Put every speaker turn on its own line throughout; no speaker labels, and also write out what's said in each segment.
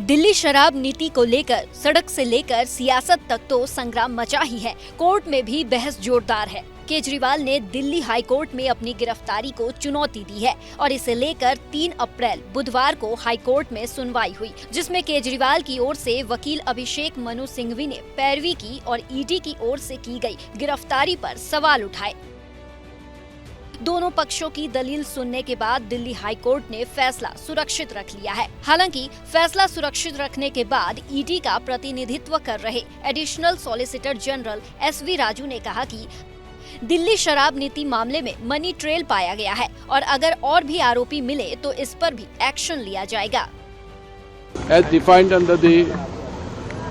दिल्ली शराब नीति को लेकर सड़क से लेकर सियासत तक तो संग्राम मचा ही है। कोर्ट में भी बहस जोरदार है। केजरीवाल ने दिल्ली हाई कोर्ट में अपनी गिरफ्तारी को चुनौती दी है और इसे लेकर 3 अप्रैल बुधवार को हाई कोर्ट में सुनवाई हुई, जिसमें केजरीवाल की ओर से वकील अभिषेक मनु सिंघवी ने पैरवी की और ईडी की ओर से की गई गिरफ्तारी पर सवाल उठाए। दोनों पक्षों की दलील सुनने के बाद दिल्ली हाई कोर्ट ने फैसला सुरक्षित रख लिया है। हालांकि फैसला सुरक्षित रखने के बाद ईडी का प्रतिनिधित्व कर रहे additional solicitor general SV Raju ने कहा कि दिल्ली शराब नीति मामले में मनी ट्रेल पाया गया है और अगर और भी आरोपी मिले तो इस पर भी एक्शन लिया जाएगा।
As defined under the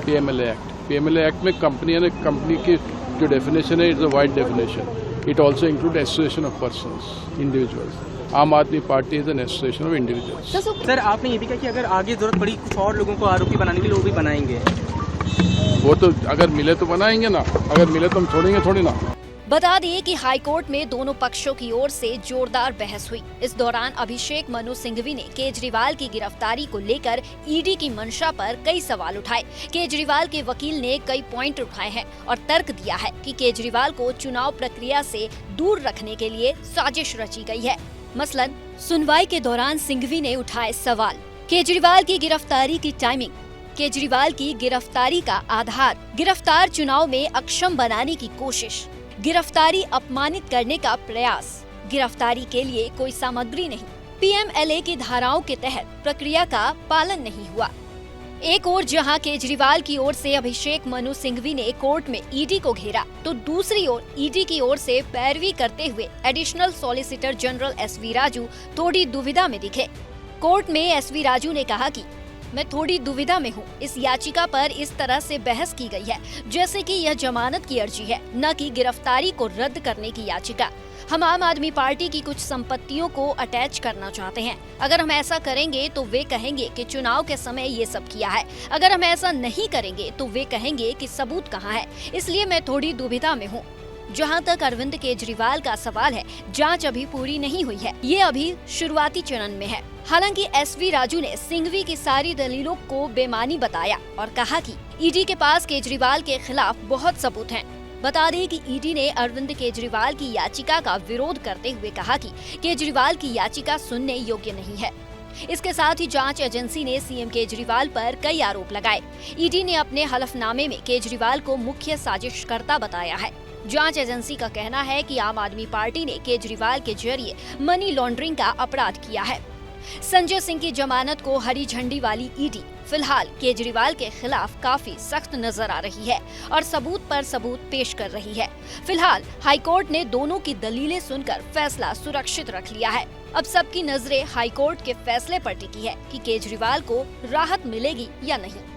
PMLA Act. PMLA Act में कंपनी की जो डेफिनेशन है, it's a wide definition. It also includes association of persons, individuals. आम आदमी party is an association of individuals.
Sir, आपने ये भी कहा कि अगर आगे जरूरत पड़ी कुछ और लोगों को आरोपी बनाने के लिए वो भी बनाएंगे।
वो तो अगर मिले तो बनाएंगे ना, अगर मिले तो हम छोड़ेंगे थोड़ी ना।
बता दिए कि हाई कोर्ट में दोनों पक्षों की ओर से जोरदार बहस हुई। इस दौरान अभिषेक मनु सिंघवी ने केजरीवाल की गिरफ्तारी को लेकर ईडी की मंशा पर कई सवाल उठाए। केजरीवाल के वकील ने कई पॉइंट उठाए हैं और तर्क दिया है कि केजरीवाल को चुनाव प्रक्रिया से दूर रखने के लिए साजिश रची गई है। मसलन सुनवाई के दौरान सिंघवी ने उठाए सवाल, केजरीवाल की गिरफ्तारी की टाइमिंग, केजरीवाल की गिरफ्तारी का आधार, गिरफ्तार चुनाव में अक्षम बनाने की कोशिश, गिरफ्तारी अपमानित करने का प्रयास, गिरफ्तारी के लिए कोई सामग्री नहीं, PMLA की धाराओं के तहत प्रक्रिया का पालन नहीं हुआ। एक ओर जहां केजरीवाल की ओर से अभिषेक मनु सिंघवी ने कोर्ट में ईडी को घेरा, तो दूसरी ओर ईडी की ओर से पैरवी करते हुए additional solicitor general SV Raju थोड़ी दुविधा में दिखे। कोर्ट में SV राजू ने कहा कि मैं थोड़ी दुविधा में हूँ। इस याचिका पर इस तरह से बहस की गई है जैसे कि यह जमानत की अर्जी है, न कि गिरफ्तारी को रद्द करने की याचिका। हम आम आदमी पार्टी की कुछ संपत्तियों को अटैच करना चाहते हैं। अगर हम ऐसा करेंगे तो वे कहेंगे कि चुनाव के समय ये सब किया है। अगर हम ऐसा नहीं करेंगे तो वे कहेंगे कि सबूत कहाँ है। इसलिए मैं थोड़ी दुविधा में हूँ। जहां तक अरविंद केजरीवाल का सवाल है, जांच अभी पूरी नहीं हुई है, ये अभी शुरुआती चरण में है। हालांकि SV राजू ने सिंघवी की सारी दलीलों को बेमानी बताया और कहा कि ईडी के पास केजरीवाल के खिलाफ बहुत सबूत हैं। बता दें कि ईडी ने अरविंद केजरीवाल की याचिका का विरोध करते हुए कहा कि केजरीवाल की याचिका सुनने योग्य नहीं है। इसके साथ ही जांच एजेंसी ने CM केजरीवाल पर कई आरोप लगाए। ईडी ने अपने हलफनामे में केजरीवाल को मुख्य साजिशकर्ता बताया है। जांच एजेंसी का कहना है कि आम आदमी पार्टी ने केजरीवाल के जरिए मनी लॉन्ड्रिंग का अपराध किया है। संजय सिंह की जमानत को हरी झंडी वाली ईडी फिलहाल केजरीवाल के खिलाफ काफी सख्त नजर आ रही है और सबूत पर सबूत पेश कर रही है। फिलहाल हाईकोर्ट ने दोनों की दलीलें सुनकर फैसला सुरक्षित रख लिया है। अब सबकी नजरें हाईकोर्ट के फैसले पर टिकी है कि केजरीवाल को राहत मिलेगी या नहीं।